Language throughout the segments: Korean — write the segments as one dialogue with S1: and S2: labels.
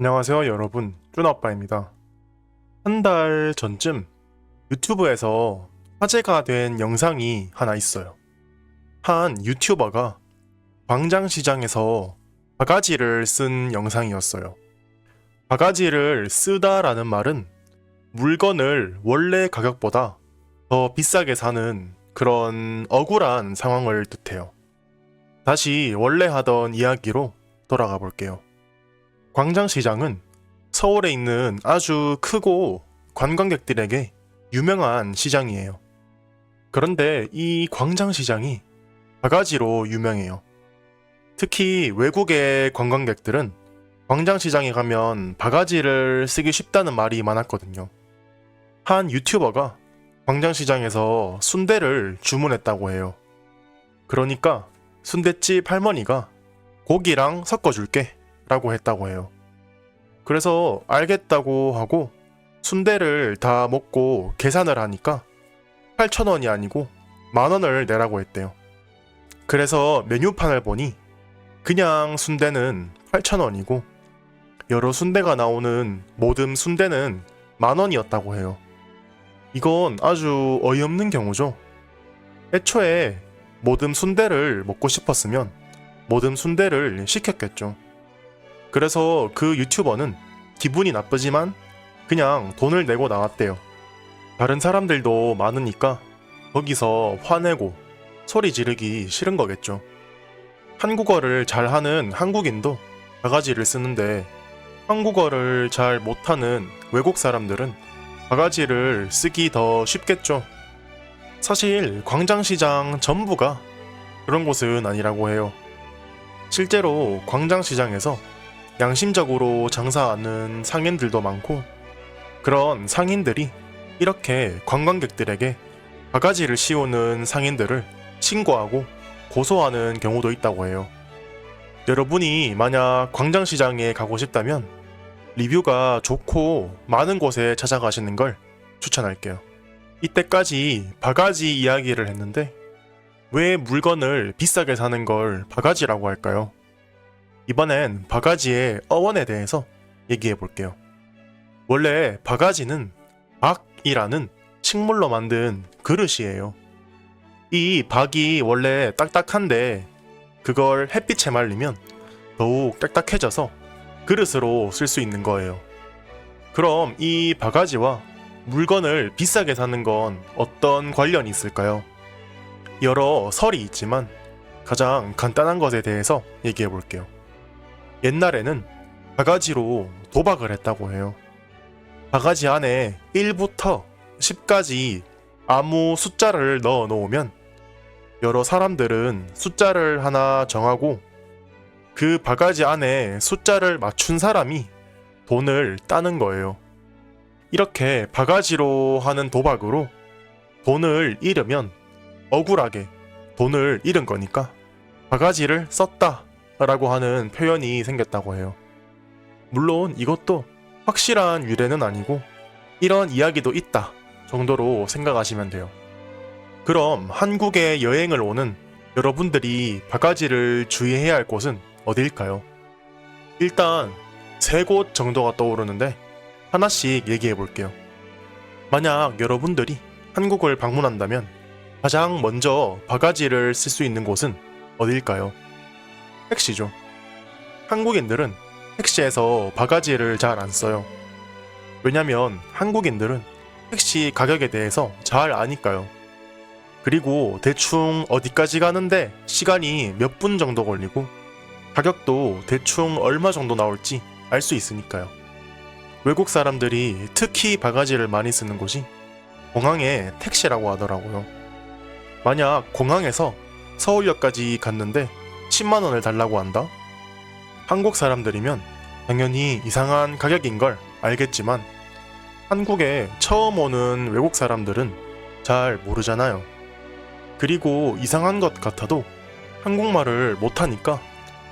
S1: 안녕하세요 여러분, 쭈나오빠입니다. 한 달 전쯤 유튜브에서 화제가 된 영상이 하나 있어요. 한 유튜버가 광장시장에서 바가지를 쓴 영상이었어요. 바가지를 쓰다라는 말은 물건을 원래 가격보다 더 비싸게 사는 그런 억울한 상황을 뜻해요. 다시 원래 하던 이야기로 돌아가 볼게요. 광장시장은 서울에 있는 아주 크고 관광객들에게 유명한 시장이에요. 그런데 이 광장시장이 바가지로 유명해요. 특히 외국의 관광객들은 광장시장에 가면 바가지를 쓰기 쉽다는 말이 많았거든요. 한 유튜버가 광장시장에서 순대를 주문했다고 해요. 그러니까 순대집 할머니가 고기랑 섞어줄게 라고 했다고 해요. 그래서 알겠다고 하고 순대를 다 먹고 계산을 하니까 8,000원이 아니고 10,000원을 내라고 했대요. 그래서 메뉴판을 보니 그냥 순대는 8,000원이고 여러 순대가 나오는 모듬 순대는 10,000원이었다고 해요. 이건 아주 어이없는 경우죠. 애초에 모듬 순대를 먹고 싶었으면 모듬 순대를 시켰겠죠. 그래서 그 유튜버는 기분이 나쁘지만 그냥 돈을 내고 나왔대요. 다른 사람들도 많으니까 거기서 화내고 소리 지르기 싫은 거겠죠. 한국어를 잘하는 한국인도 바가지를 쓰는데 한국어를 잘 못하는 외국 사람들은 바가지를 쓰기 더 쉽겠죠. 사실 광장시장 전부가 그런 곳은 아니라고 해요. 실제로 광장시장에서 양심적으로 장사하는 상인들도 많고 그런 상인들이 이렇게 관광객들에게 바가지를 씌우는 상인들을 신고하고 고소하는 경우도 있다고 해요. 여러분이 만약 광장시장에 가고 싶다면 리뷰가 좋고 많은 곳에 찾아가시는 걸 추천할게요. 이때까지 바가지 이야기를 했는데 왜 물건을 비싸게 사는 걸 바가지라고 할까요? 이번엔 바가지의 어원에 대해서 얘기해 볼게요. 원래 바가지는 박이라는 식물로 만든 그릇이에요. 이 박이 원래 딱딱한데 그걸 햇빛에 말리면 더욱 딱딱해져서 그릇으로 쓸 수 있는 거예요. 그럼 이 바가지와 물건을 비싸게 사는 건 어떤 관련이 있을까요? 여러 설이 있지만 가장 간단한 것에 대해서 얘기해 볼게요. 옛날에는 바가지로 도박을 했다고 해요. 바가지 안에 1부터 10까지 아무 숫자를 넣어 놓으면 여러 사람들은 숫자를 하나 정하고 그 바가지 안에 숫자를 맞춘 사람이 돈을 따는 거예요. 이렇게 바가지로 하는 도박으로 돈을 잃으면 억울하게 돈을 잃은 거니까 바가지를 썼다 라고 하는 표현이 생겼다고 해요. 물론 이것도 확실한 유래는 아니고 이런 이야기도 있다 정도로 생각하시면 돼요. 그럼 한국에 여행을 오는 여러분들이 바가지를 주의해야 할 곳은 어디일까요? 일단 3곳 정도가 떠오르는데 하나씩 얘기해 볼게요. 만약 여러분들이 한국을 방문한다면 가장 먼저 바가지를 쓸 수 있는 곳은 어디일까요? 택시죠. 한국인들은 택시에서 바가지를 잘 안 써요. 왜냐면 한국인들은 택시 가격에 대해서 잘 아니까요. 그리고 대충 어디까지 가는데 시간이 몇 분 정도 걸리고 가격도 대충 얼마 정도 나올지 알 수 있으니까요. 외국 사람들이 특히 바가지를 많이 쓰는 곳이 공항의 택시라고 하더라고요. 만약 공항에서 서울역까지 갔는데 10만 원을 달라고 한다? 한국 사람들이면 당연히 이상한 가격인 걸 알겠지만 한국에 처음 오는 외국 사람들은 잘 모르잖아요. 그리고 이상한 것 같아도 한국말을 못하니까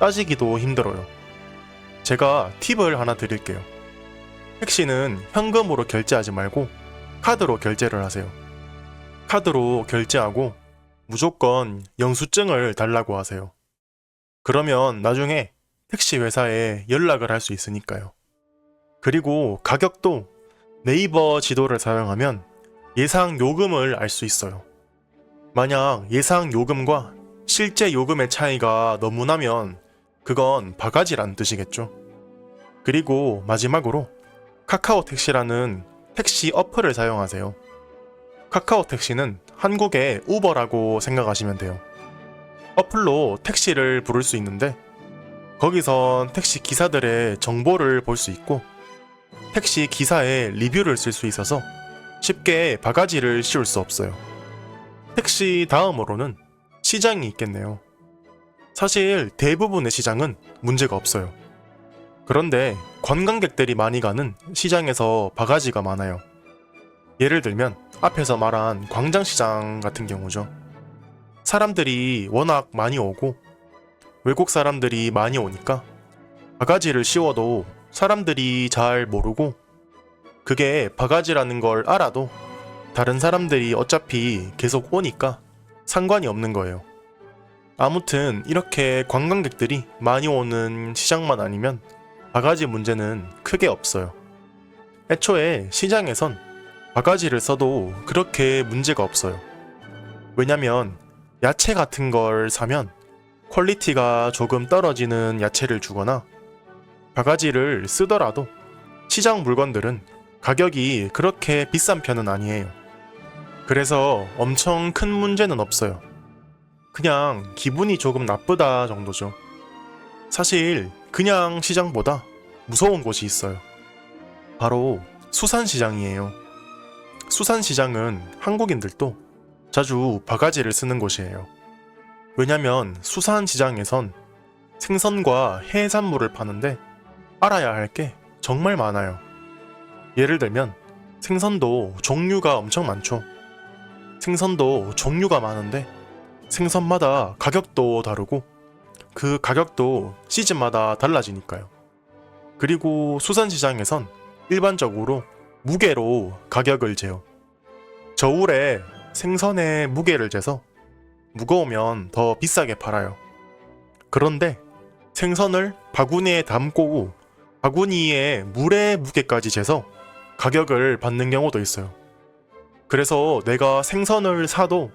S1: 따지기도 힘들어요. 제가 팁을 하나 드릴게요. 택시는 현금으로 결제하지 말고 카드로 결제를 하세요. 카드로 결제하고 무조건 영수증을 달라고 하세요. 그러면 나중에 택시 회사에 연락을 할 수 있으니까요. 그리고 가격도 네이버 지도를 사용하면 예상 요금을 알 수 있어요. 만약 예상 요금과 실제 요금의 차이가 너무 나면 그건 바가지란 뜻이겠죠. 그리고 마지막으로 카카오 택시라는 택시 어플을 사용하세요. 카카오 택시는 한국의 우버라고 생각하시면 돼요. 어플로 택시를 부를 수 있는데 거기선 택시 기사들의 정보를 볼 수 있고 택시 기사의 리뷰를 쓸 수 있어서 쉽게 바가지를 씌울 수 없어요. 택시 다음으로는 시장이 있겠네요. 사실 대부분의 시장은 문제가 없어요. 그런데 관광객들이 많이 가는 시장에서 바가지가 많아요. 예를 들면 앞에서 말한 광장시장 같은 경우죠. 사람들이 워낙 많이 오고 외국 사람들이 많이 오니까 바가지를 씌워도 사람들이 잘 모르고 그게 바가지라는 걸 알아도 다른 사람들이 어차피 계속 오니까 상관이 없는 거예요. 아무튼 이렇게 관광객들이 많이 오는 시장만 아니면 바가지 문제는 크게 없어요. 애초에 시장에선 바가지를 써도 그렇게 문제가 없어요. 왜냐면 야채 같은 걸 사면 퀄리티가 조금 떨어지는 야채를 주거나 바가지를 쓰더라도 시장 물건들은 가격이 그렇게 비싼 편은 아니에요. 그래서 엄청 큰 문제는 없어요. 그냥 기분이 조금 나쁘다 정도죠. 사실 그냥 시장보다 무서운 곳이 있어요. 바로 수산시장이에요. 수산시장은 한국인들도 자주 바가지를 쓰는 곳이에요. 왜냐면 수산시장에선 생선과 해산물을 파는데 알아야 할 게 정말 많아요. 예를 들면 생선도 종류가 엄청 많죠. 생선도 종류가 많은데 생선마다 가격도 다르고 그 가격도 시즌마다 달라지니까요. 그리고 수산시장에선 일반적으로 무게로 가격을 재요. 저울에 생선의 무게를 재서 무거우면 더 비싸게 팔아요. 그런데 생선을 바구니에 담고 바구니에 물의 무게까지 재서 가격을 받는 경우도 있어요. 그래서 내가 생선을 사도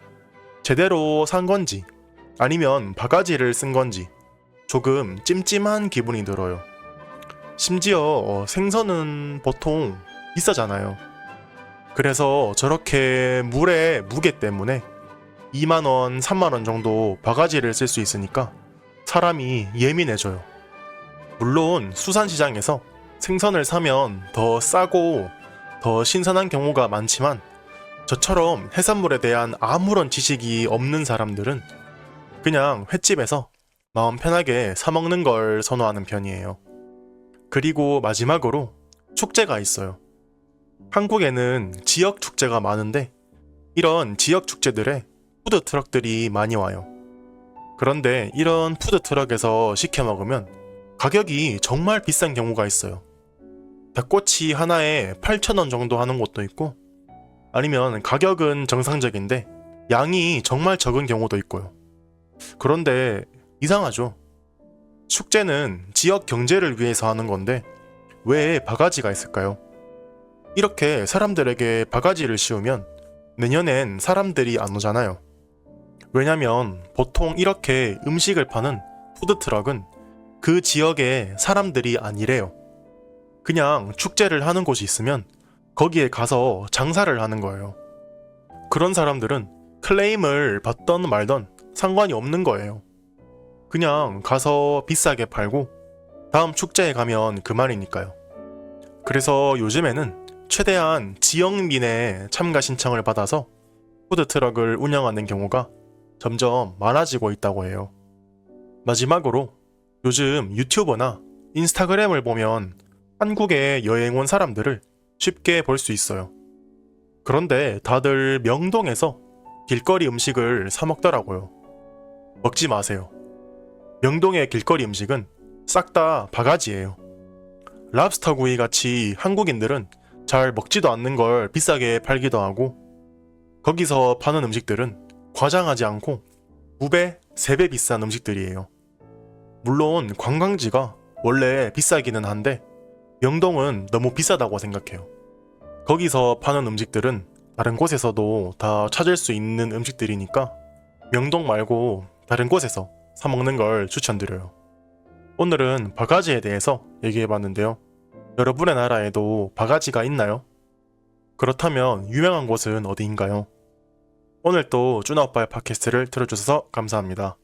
S1: 제대로 산 건지 아니면 바가지를 쓴 건지 조금 찜찜한 기분이 들어요. 심지어 생선은 보통 비싸잖아요. 그래서 저렇게 물의 무게 때문에 2만원, 3만원 정도 바가지를 쓸 수 있으니까 사람이 예민해져요. 물론 수산시장에서 생선을 사면 더 싸고 더 신선한 경우가 많지만 저처럼 해산물에 대한 아무런 지식이 없는 사람들은 그냥 횟집에서 마음 편하게 사 먹는 걸 선호하는 편이에요. 그리고 마지막으로 축제가 있어요. 한국에는 지역 축제가 많은데 이런 지역 축제들에 푸드트럭들이 많이 와요. 그런데 이런 푸드트럭에서 시켜 먹으면 가격이 정말 비싼 경우가 있어요. 닭꼬치 하나에 8,000원 정도 하는 곳도 있고 아니면 가격은 정상적인데 양이 정말 적은 경우도 있고요. 그런데 이상하죠? 축제는 지역 경제를 위해서 하는 건데 왜 바가지가 있을까요? 이렇게 사람들에게 바가지를 씌우면 내년엔 사람들이 안 오잖아요. 왜냐면 보통 이렇게 음식을 파는 푸드트럭은 그 지역에 사람들이 아니래요. 그냥 축제를 하는 곳이 있으면 거기에 가서 장사를 하는 거예요. 그런 사람들은 클레임을 받던 말던 상관이 없는 거예요. 그냥 가서 비싸게 팔고 다음 축제에 가면 그만이니까요. 그래서 요즘에는 최대한 지역민의 참가 신청을 받아서 푸드트럭을 운영하는 경우가 점점 많아지고 있다고 해요. 마지막으로 요즘 유튜버나 인스타그램을 보면 한국에 여행 온 사람들을 쉽게 볼 수 있어요. 그런데 다들 명동에서 길거리 음식을 사 먹더라고요. 먹지 마세요. 명동의 길거리 음식은 싹 다 바가지예요. 랍스터 구이 같이 한국인들은 잘 먹지도 않는 걸 비싸게 팔기도 하고 거기서 파는 음식들은 과장하지 않고 2배, 3배 비싼 음식들이에요. 물론 관광지가 원래 비싸기는 한데 명동은 너무 비싸다고 생각해요. 거기서 파는 음식들은 다른 곳에서도 다 찾을 수 있는 음식들이니까 명동 말고 다른 곳에서 사 먹는 걸 추천드려요. 오늘은 바가지에 대해서 얘기해봤는데요. 여러분의 나라에도 바가지가 있나요? 그렇다면 유명한 곳은 어디인가요? 오늘 또 쭈나오빠의 팟캐스트를 들어주셔서 감사합니다.